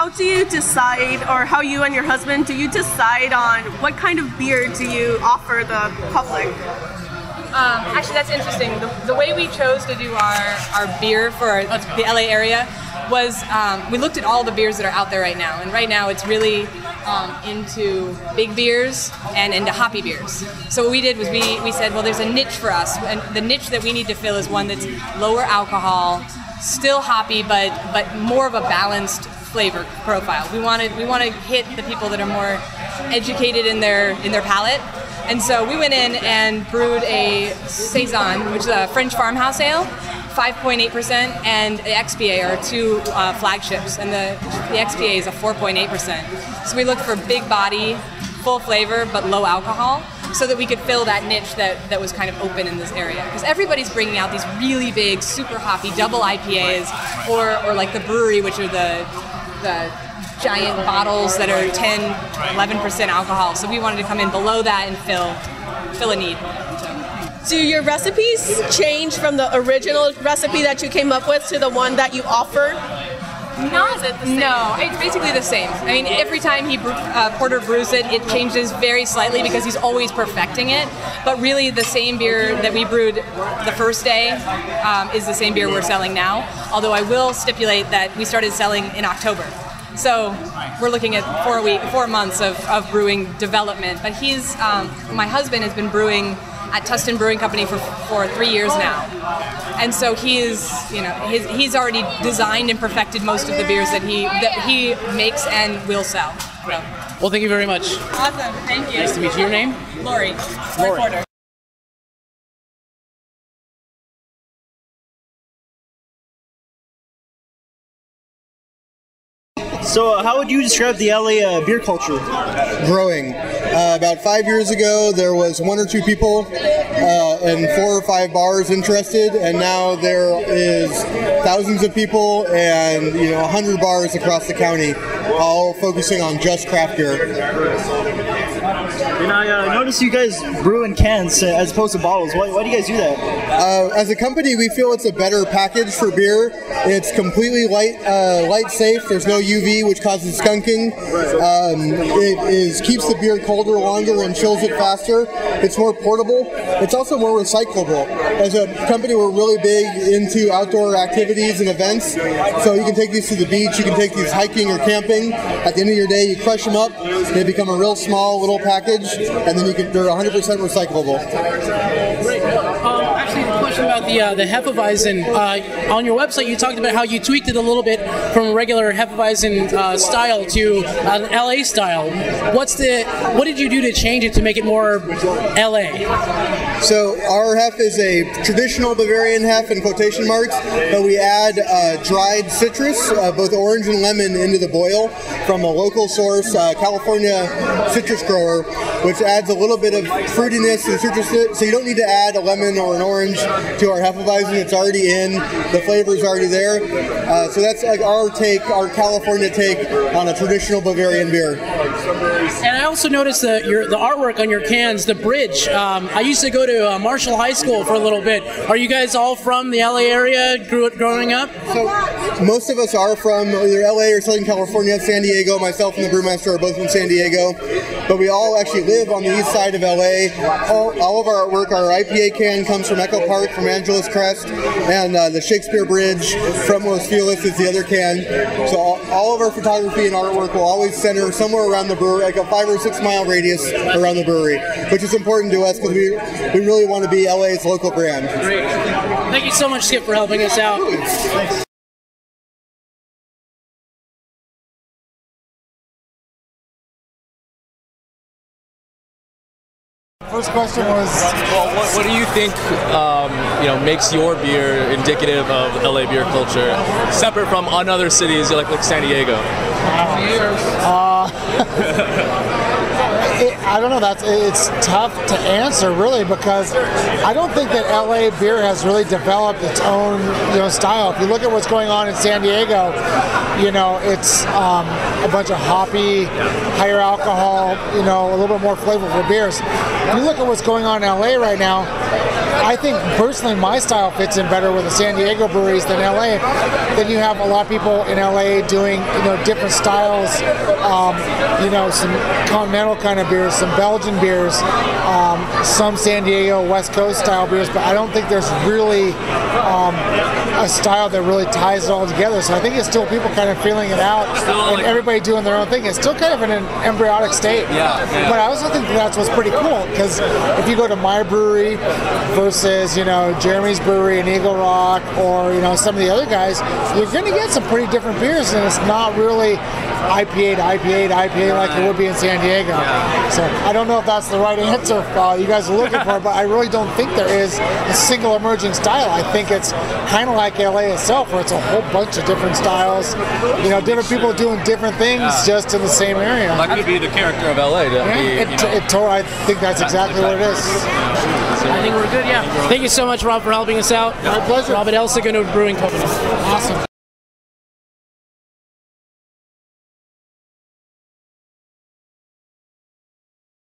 how do you decide, or how you and your husband, do you decide on what kind of beer do you offer the public? Actually, that's interesting. The way we chose to do our beer for the LA area was we looked at all the beers that are out there right now, and right now it's really into big beers and into hoppy beers. So what we did was we said, well, there's a niche for us, and the niche that we need to fill is one that's lower alcohol, still hoppy, but more of a balanced flavor profile. We want to hit the people that are more educated in their palate. And so we went in and brewed a Saison, which is a French farmhouse ale, 5.8%, and the XPA are two flagships, and the XPA is a 4.8%. So we looked for big body, full flavor, but low alcohol, so that we could fill that niche that was kind of open in this area. Because everybody's bringing out these really big, super hoppy double IPAs, or like the brewery, which are the giant bottles that are 10, 11% alcohol. So we wanted to come in below that and fill a need. Do your recipes change from the original recipe that you came up with to the one that you offer? No, it's basically the same. I mean, every time Porter brews it, it changes very slightly because he's always perfecting it. But really, the same beer that we brewed the first day is the same beer we're selling now. Although I will stipulate that we started selling in October. So we're looking at 4 months of brewing development. But my husband has been brewing at Tustin Brewing Company for 3 years now, and so he's already designed and perfected most of the beers that he makes and will sell. So. Well, thank you very much. Awesome, thank you. Nice to meet you. Your name? Lori Porter. So how would you describe the LA beer culture? Growing. About 5 years ago, there was 1 or 2 people and 4 or 5 bars interested, and now there is thousands of people and 100 bars across the county, all focusing on just craft beer. And I noticed you guys brew in cans as opposed to bottles. Why do you guys do that? As a company, we feel it's a better package for beer. It's completely light safe. There's no UV, which causes skunking. It keeps the beer colder longer and chills it faster. It's more portable. It's also more recyclable. As a company, we're really big into outdoor activities and events. So you can take these to the beach. You can take these hiking or camping. At the end of your day, you crush them up. They become a real small little package, and then they're 100% recyclable. Great. Actually, a question about the Hefeweizen. On your website, you talked about how you tweaked it a little bit from a regular Hefeweizen style to an LA style. What did you do to change it to make it more LA? So our hef is a traditional Bavarian hef in quotation marks, but we add dried citrus, both orange and lemon, into the boil from a local source, California citrus grower, which adds a little bit of fruitiness and citrus. So you don't need to add a lemon or an orange to our Hefeweizen. It's already in. The flavor is already there. So that's like our California take on a traditional Bavarian beer. And I also noticed the artwork on your cans, the bridge. I used to go to Marshall High School for a little bit. Are you guys all from the LA area growing up? So most of us are from either LA or Southern California, San Diego. Myself and the brewmaster are both from San Diego. But we all actually live on the east side of LA. All of our artwork, our IPA can comes from Echo Park, from Angeles Crest, and the Shakespeare Bridge from Los Feliz is the other can. So all of our photography and artwork will always center somewhere around the brewery, like a 5 or 6 mile radius around the brewery, which is important to us because we really want to be LA's local brand. Great. Thank you so much, Skip, for helping us out. Thanks. First question was, what do you think makes your beer indicative of LA beer culture, separate from on other cities like San Diego? I don't know. It's tough to answer really, because I don't think that LA beer has really developed its own style. If you look at what's going on in San Diego, it's a bunch of hoppy, higher alcohol, a little bit more flavorful beers. If you look at what's going on in LA right now, I think personally my style fits in better with the San Diego breweries than LA. Then you have a lot of people in LA doing different styles, some continental kind of beers, some Belgian beers, some San Diego West Coast style beers, but I don't think there's really a style that really ties it all together. So I think it's still people kind of feeling it out, and everybody doing their own thing. It's still kind of in an embryonic state. But I also think that's what's pretty cool, because if you go to my brewery versus Jeremy's brewery in Eagle Rock, or some of the other guys, you're going to get some pretty different beers, and it's not really IPA to IPA to IPA like it would be in San Diego. So I don't know if that's the right answer you guys are looking for, but I really don't think there is a single emerging style. I think it's kind of like LA itself, where it's a whole bunch of different styles, different people doing different things just in the same area. That could be the character of LA. I think that's exactly what it is. I think we're good, yeah. Thank you so much, Rob, for helping us out. My pleasure. Rob at El Segundo Brewing Company. Awesome.